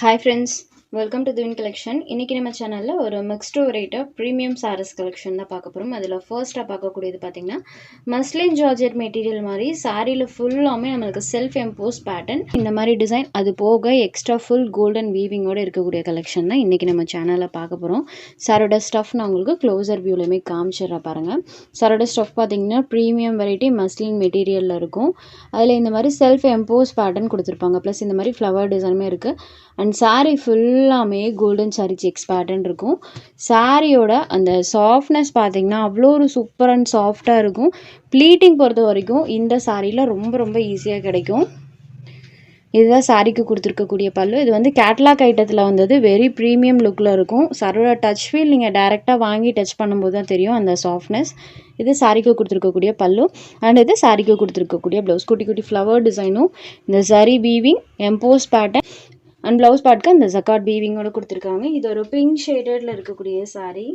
Hi friends, welcome to Divine Collection. இன்னைக்கு நம்ம சேனல்ல ஒரு mixed variety premium sarees collection தான் பார்க்க போறோம். அதுல ஃபர்ஸ்டா பார்க்கக்கூடியது பாத்தீங்கன்னா மஸ்லின் ஜார்ஜெட் மெட்டீரியல் மாதிரி சாரியில ஃபுல்லாமே நமக்கு செல்ஃப் எம்போஸ் பேட்டர்ன் இந்த மாதிரி டிசைன் அது போக எக்ஸ்ட்ரா ஃபுல் கோல்டன் வீவிங்கோட இருக்கக்கூடிய கலெக்ஷன் தான் இன்னைக்கு நம்ம சேனல்ல பார்க்க போறோம். சாரோட ஸ்டஃப் நான் உங்களுக்கு க்ளோசர் வியூலயுமே காமிச்சிடுறேன் பாருங்க. சாரோட ஸ்டஃப் பாத்தீங்கன்னா பிரீமியம் வெரைட்டி மஸ்லின் மெட்டீரியல்ல இருக்கும். அதுல இந்த மாதிரி செல்ஃப் எம்போஸ் பேட்டர்ன் கொடுத்துருப்பாங்க. ப்ளஸ் இந்த மாதிரி ஃப்ளவர் டிசைனுமே இருக்கு. அண்ட் சாரீ ஃபுல்லாமே கோல்டன் சாரீ செக்ஸ் பேட்டர்ன் இருக்கும். சாரியோட அந்த சாஃப்ட்னஸ் பார்த்தீங்கன்னா அவ்வளோ ஒரு சூப்பர் அண்ட் சாஃப்டாக இருக்கும். ப்ளீட்டிங் பொறுத்த வரைக்கும் இந்த சாரியில் ரொம்ப ரொம்ப ஈஸியாக கிடைக்கும். இதுதான் சாரிக்கு கொடுத்துருக்கக்கூடிய பல்லு. இது வந்து கேட்லாக் ஐட்டத்தில் வந்தது. வெரி ப்ரீமியம் லுக்கில் இருக்கும். சாரோட டச் ஃபீல் நீங்கள் டேரெக்டாக வாங்கி டச் பண்ணும்போது தான் தெரியும் அந்த சாஃப்ட்னஸ். இது சாரிக்கு கொடுத்துருக்கக்கூடிய பல்லு அண்ட் இது சாரிக்கு கொடுத்துருக்கக்கூடிய ப்ளவுஸ். குட்டி குட்டி ஃப்ளவர் டிசைனும் இந்த சரி weaving emboss pattern and blouse பார்ட்க்கு அந்த ஜக்காட் வீவிங்கோட கொடுத்துருக்காங்க. இது ஒரு பிங்க் ஷேடட்ல இருக்கக்கூடிய சாரீ.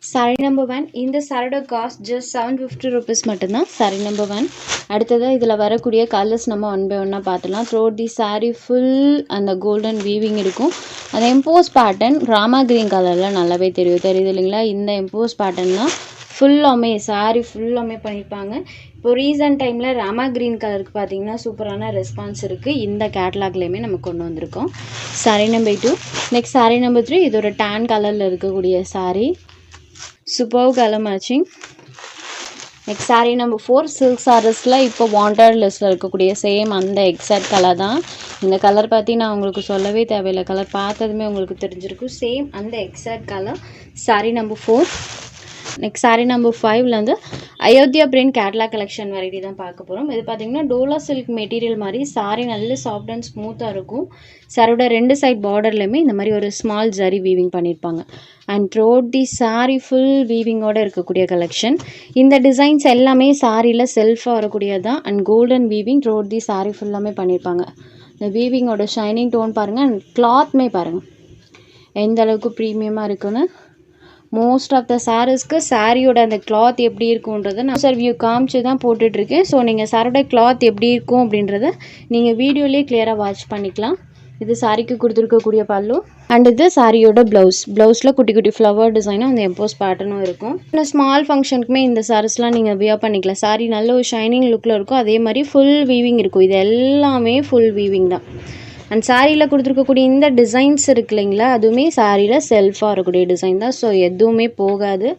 சாரீ நம்பர் 1. இந்த சாரியோட காஸ்ட் ஜஸ்ட் 750 rupees மட்டும்தான். சாரீ நம்பர் 1. அடுத்ததாக இதில் வரக்கூடிய கலர்ஸ் நம்ம ஒன் பை ஒன்னாக பார்த்துலாம். த்ரோட் தி சாரீ ஃபுல் அந்த கோல்டன் வீவிங் இருக்கும். அந்த எம்போஸ் பேட்டர்ன் ராமா கிரீன் கலரில் நல்லாவே தெரியுது இல்லைங்களா? இந்த எம்போஸ் பேட்டர்ன் தான் ஃபுல்லாமே சாரீ ஃபுல்லாமே பண்ணியிருப்பாங்க. இப்போ ரீசன்ட் டைமில் ராமா கிரீன் கலருக்கு பார்த்தீங்கன்னா சூப்பரான ரெஸ்பான்ஸ் இருக்குது. இந்த கேட்லாக்லேயுமே நம்ம கொண்டு வந்திருக்கோம். Sari number 2. Next sari number 3. இது ஒரு டேன் கலரில் இருக்கக்கூடிய sari. Super colour matching. Next sari number 4. Silk சாரீஸில் இப்போ வாண்டட் லிஸ்ட்டில் இருக்கக்கூடிய சேம் அந்த எக்ஸாக்ட் கலர் தான். இந்த கலர் பற்றி நான் உங்களுக்கு சொல்லவே தேவையில்லை. கலர் பார்த்ததுமே உங்களுக்கு தெரிஞ்சிருக்கும். சேம் அந்த exact colour. Sari number 4. Next sari number 5ல வந்து Ayodhya print catalogue collection variety தான் பார்க்க போகிறோம். இது பார்த்தீங்கன்னா டோலா சில்க் மெட்டீரியல் மாதிரி சாரீ நல்ல சாஃப்ட் அண்ட் ஸ்மூத்தாக இருக்கும். சாரோட ரெண்டு சைட் பார்டர்லையுமே இந்த மாதிரி ஒரு ஸ்மால் ஜரி வீவிங் பண்ணியிருப்பாங்க. And throughout the sari full வீவிங்கோட இருக்கக்கூடிய கலெக்ஷன். இந்த டிசைன்ஸ் எல்லாமே சாரியில் செல்ஃபாக வரக்கூடியது தான். And golden weaving throughout the sari ஃபுல்லாமே பண்ணியிருப்பாங்க. இந்த வீவிங்கோட ஷைனிங் டோன் பாருங்கள். அண்ட் கிளாத்மே பாருங்கள் எந்த அளவுக்கு ப்ரீமியமாக இருக்குன்னு. மோஸ்ட் ஆஃப் த சாரீஸ்க்கு சாரியோட அந்த கிளாத் எப்படி இருக்குன்றதை நான் சார் வியூ காமிச்சு தான் போட்டுட்ருக்கேன். ஸோ நீங்கள் சாரோட கிளாத் எப்படி இருக்கும் அப்படின்றத நீங்கள் வீடியோலேயே கிளியராக வாட்ச் பண்ணிக்கலாம். இது சாரிக்கு கொடுத்துருக்கக்கூடிய பல்லு அண்ட் இது சாரியோட ப்ளவுஸில் குட்டி குட்டி ஃப்ளவர் டிசைனும் அந்த எம்போஸ் பேட்டர்னும் இருக்கும். இன்னும் ஸ்மால் ஃபங்க்ஷனுக்குமே இந்த சாரீஸ்லாம் நீங்கள் வியர் பண்ணிக்கலாம். சாரி நல்ல ஒரு ஷைனிங் லுக்கில் இருக்கும். அதே மாதிரி ஃபுல் வீவிங் இருக்கும். இது எல்லாமே ஃபுல் வீவிங் தான். அண்ட் சாரியில் கொடுத்துருக்கக்கூடிய இந்த டிசைன்ஸ் இருக்கு இல்லைங்களா, அதுவுமே சாரியில் செல்ஃபாக இருக்கக்கூடிய டிசைன் தான். ஸோ எதுவுமே போகாது.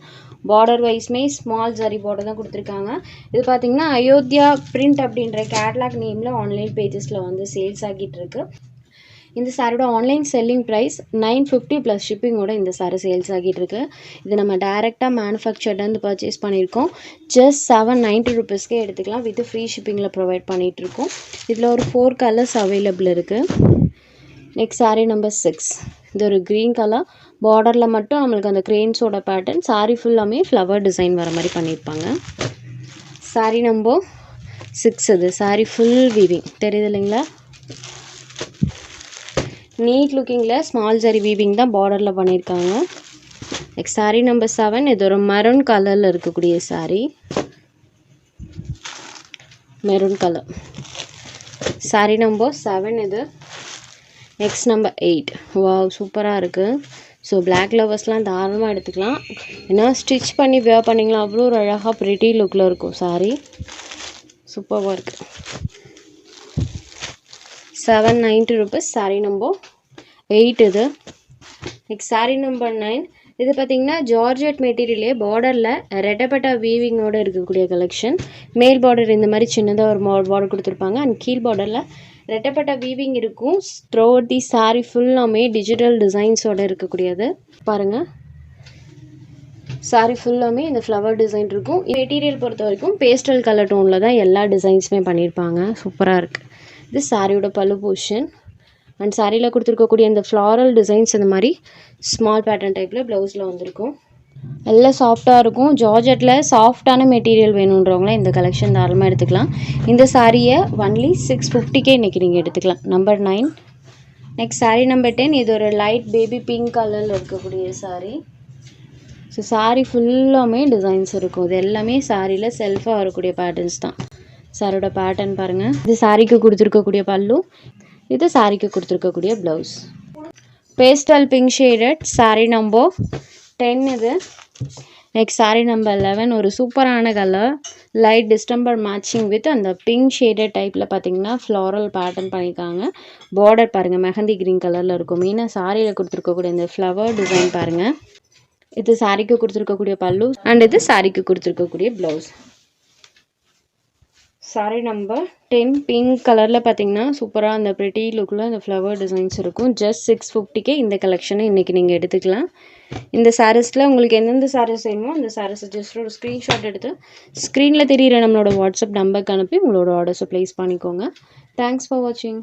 பார்டர் வைஸ்மே ஸ்மால் ஜரி பார்டர் தான் கொடுத்துருக்காங்க. இது பார்த்திங்கன்னா அயோத்தியா பிரிண்ட் அப்படின்ற கேட்லாக் நேமில் ஆன்லைன் பேஜஸில் வந்து சேல்ஸ் ஆகிட்டு இருக்கு. இந்த சாரியோட ஆன்லைன் செல்லிங் ப்ரைஸ் 950 ப்ளஸ் ஷிப்பிங்கோட இந்த சாரி சேல்ஸ் ஆகிட்டு இருக்கு. இது நம்ம டேரெக்டாக மேனுஃபேக்சர்லேருந்து பர்ச்சேஸ் பண்ணியிருக்கோம். ஜஸ்ட் 790 rupeesக்கே எடுத்துக்கலாம். வித் ஃப்ரீ ஷிப்பிங்கில் ப்ரொவைட் பண்ணிகிட்ருக்கோம். இதில் ஒரு 4 கலர்ஸ் அவைலபிள் இருக்குது. Next sari number 6. இது ஒரு க்ரீன் கலர். பார்டரில் மட்டும் நம்மளுக்கு அந்த கிரெயின்ஸோட பேட்டர்ன். சாரீ ஃபுல்லாமே ஃப்ளவர் டிசைன் வர மாதிரி பண்ணியிருப்பாங்க. சாரீ நம்பர் 6. இது சாரீ ஃபுல் வீவிங் தெரியுது இல்லைங்களா? நீட் லுக்கிங்கில் ஸ்மால் ஜரி வீவிங் தான் பார்டரில் பண்ணியிருக்காங்க. Next sari number 7. இது ஒரு மெரூன் கலரில் இருக்கக்கூடிய sari. Maroon colour. Sari number 7 இது. Next number 8. வாவ் சூப்பராக இருக்குது. ஸோ பிளாக் லவர்ஸ்லாம் தாராளமாக எடுத்துக்கலாம். ஏன்னா ஸ்டிச் பண்ணி வியர் பண்ணிங்களா அவ்வளோ ஒரு அழகாக ப்ரிட்டி லுக்கில் இருக்கும் சாரீ. சூப்பராக இருக்குது. 790 rupees. சாரீ நம்பர் 8 இது. Next sari number 9. இது பார்த்திங்கன்னா ஜார்ஜெட் மெட்டீரியலே பார்டரில் ரெட்டப்பட்டா வீவிங்கோடு இருக்கக்கூடிய கலெக்ஷன். மேல் பார்டர் இந்த மாதிரி சின்னதாக ஒரு பார்டர் கொடுத்துருப்பாங்க. அண்ட் கீழ் பார்டரில் ரெட்டப்பட்டா வீவிங் இருக்கும். த்ரோட் தி சாரீ ஃபுல்லாமே டிஜிட்டல் டிசைன்ஸோடு இருக்கக்கூடியது பாருங்கள். சாரீ ஃபுல்லாமே இந்த ஃப்ளவர் டிசைன் இருக்கும். மெட்டீரியல் பொறுத்த வரைக்கும் பேஸ்டல் கலர் டோனில் தான் எல்லா டிசைன்ஸுமே பண்ணியிருப்பாங்க. சூப்பராக இருக்குது. இது சாரியோட பல்லு போர்ஷன். அண்ட் சாரியில் கொடுத்துருக்கக்கூடிய இந்த ஃப்ளாரல் டிசைன்ஸ் இந்த மாதிரி ஸ்மால் பேட்டர்ன் டைப்பில் ப்ளவுஸில் வந்திருக்கும். எல்லாம் சாஃப்டாக இருக்கும். ஜார்ஜெட்டில் சாஃப்டான மெட்டீரியல் வேணுன்றவங்களாம் இந்த கலெக்ஷன் தாராளமாக எடுத்துக்கலாம். இந்த சாரியை ஒன்லி 650 இன்றைக்கி நீங்கள் எடுத்துக்கலாம். நம்பர் 9. Next sari number 10. இது ஒரு லைட் பேபி பிங்க் கலரில் இருக்கக்கூடிய சாரீ. ஸோ சாரீ ஃபுல்லாமே டிசைன்ஸ் இருக்கும். இது எல்லாமே சாரியில் செல்ஃபாக வரக்கூடிய பேட்டர்ன்ஸ் தான். சாரோட பேட்டர்ன் பாருங்கள். இது சாரிக்கு கொடுத்துருக்கக்கூடிய பல்லு. இது சாரிக்கு கொடுத்துருக்கக்கூடிய blouse. Pastel pink shaded sari number 10 இது. நெக்ஸ்ட் சாரீ நம்பர் 11 ஒரு சூப்பரான colour light distemper matching with அந்த பிங்க் ஷேடட் டைப்பில் பார்த்தீங்கன்னா ஃப்ளாரல் பேட்டர்ன் பண்ணியிருக்காங்க. பார்டர் பாருங்கள் மெஹந்தி க்ரீன் கலரில் இருக்கும். மெயினாக சாரியில் கொடுத்துருக்கக்கூடிய இந்த ஃப்ளவர் டிசைன் பாருங்கள். இது சாரிக்கு கொடுத்துருக்கக்கூடிய பல்லு அண்ட் இது சாரிக்கு கொடுத்துருக்கக்கூடிய ப்ளவுஸ். சாரீ நம்பர் 10 பிங்க் கலரில் பார்த்தீங்கன்னா சூப்பராக அந்த ப்ரிட்டி லுக்கில் அந்த ஃப்ளவர் டிசைன்ஸ் இருக்கும். ஜஸ்ட் 650 இந்த கலெக்ஷனை இன்றைக்கி நீங்கள் எடுத்துக்கலாம். இந்த சாரீஸில் உங்களுக்கு எந்தெந்த சாரீஸ் வேணுமோ அந்த சாரீஸை ஜஸ்ட் ஒரு ஸ்க்ரீன்ஷாட் எடுத்து ஸ்க்ரீனில் தெரிகிற நம்மளோட வாட்ஸ்அப் நம்பருக்கு அனுப்பி உங்களோட ஆர்டர்ஸை ப்ளேஸ் பண்ணிக்கோங்க. தேங்க்ஸ் ஃபார் வாட்சிங்.